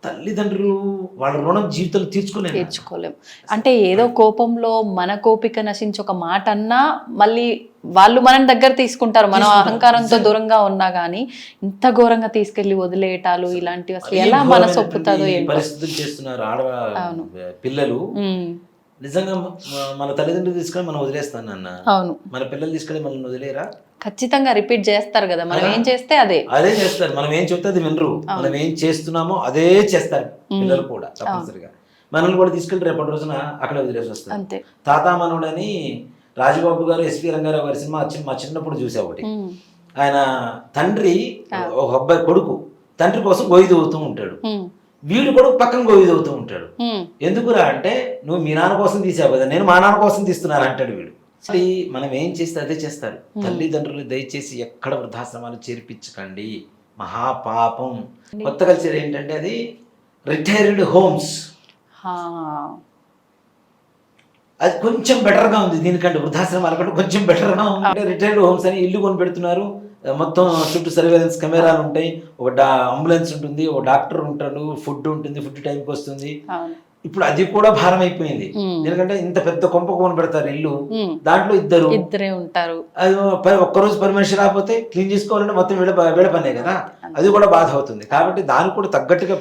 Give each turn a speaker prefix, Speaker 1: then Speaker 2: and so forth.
Speaker 1: తల్లిదండ్రులు వాళ్ళ రుణం జీవితంలో
Speaker 2: తీర్చుకోలేం. అంటే ఏదో కోపంలో మన కోపిక నశించి ఒక మాట అన్నా మళ్ళీ వాళ్ళు మనం దగ్గర తీసుకుంటారు, మనం అహంకారంతో దూరంగా ఉన్నా గానీ ఇంత ఘోరంగా తీసుకెళ్లి వదిలేయటాలు ఇలాంటివి అసలు ఎలా మనసు ఒప్పుతుందో
Speaker 1: పరిస్థితులు చేస్తున్నారు పిల్లలు. నిజంగా మన తల్లిదండ్రులు తీసుకొని మనం వదిలేస్తాను అన్న,
Speaker 2: అవును,
Speaker 1: మన పిల్లలు తీసుకొని మనం వదిలేరా?
Speaker 2: ఖచ్చితంగా రిపీట్ చేస్తారు కదా, మనం ఏం చేస్తే అదే
Speaker 1: చేస్తారు. మనం ఏం చెప్తే అది వినరు, మనం ఏం చేస్తున్నామో అదే చేస్తారు పిల్లలు కూడా తప్పనిసరిగా. మనల్ని కూడా తీసుకెళ్ళి రేపటి రోజున అక్కడ వదిలేసి వస్తారు. తాతా మనవుడని రాజబాబు గారు, ఎస్పీ రంగారావు గారి సినిమా మా చిన్నప్పుడు చూసే ఒకటి. ఆయన తండ్రి ఒక అబ్బాయి కొడుకు తండ్రి కోసం గొయ్యి తవ్వుతూ ఉంటాడు, వీడు కూడా పక్కన గొయ్యి తవ్వుతూ ఉంటాడు. ఎందుకురా అంటే, నువ్వు మీ నాన్న కోసం తీసావు కదా, నేను మా నాన్న కోసం తీస్తున్నాను అంటాడు వీడు. మనం ఏం చేస్తే అదే చేస్తారు. తల్లిదండ్రులు దయచేసి ఎక్కడ వృద్ధాశ్రమాలు చేర్పించకండి, మహాపాపం. కొత్త కల్చర్ ఏంటంటే అది రిటైర్డ్ హోమ్స్. అది కొంచెం బెటర్గా ఉంది దీనికంటే, వృద్ధాశ్రమాల కంటే కొంచెం బెటర్గా ఉంది. రిటైర్డ్ హోమ్స్ అని ఇల్లు కొని పెడుతున్నారు, మొత్తం చుట్టూ సర్వేలెన్స్ కెమెరాలు ఉంటాయి, ఒక అంబులెన్స్ ఉంటుంది, ఒక డాక్టర్ ఉంటాడు, ఫుడ్ ఉంటుంది, ఫుడ్ టైంకి వస్తుంది. ఇప్పుడు అది కూడా భారం అయిపోయింది, ఎందుకంటే ఇంత పెద్ద కొంప కొని పెడతారు ఇల్లు, దాంట్లో ఇద్దరే ఉంటారు. అది ఒక్కరోజు పని మనిషి రాకపోతే క్లీన్ చేసుకోవాలంటే మొత్తం వీళ్ళ పనే కదా, అది కూడా బాధ అవుతుంది. కాబట్టి దానికి కూడా తగ్గట్టుగా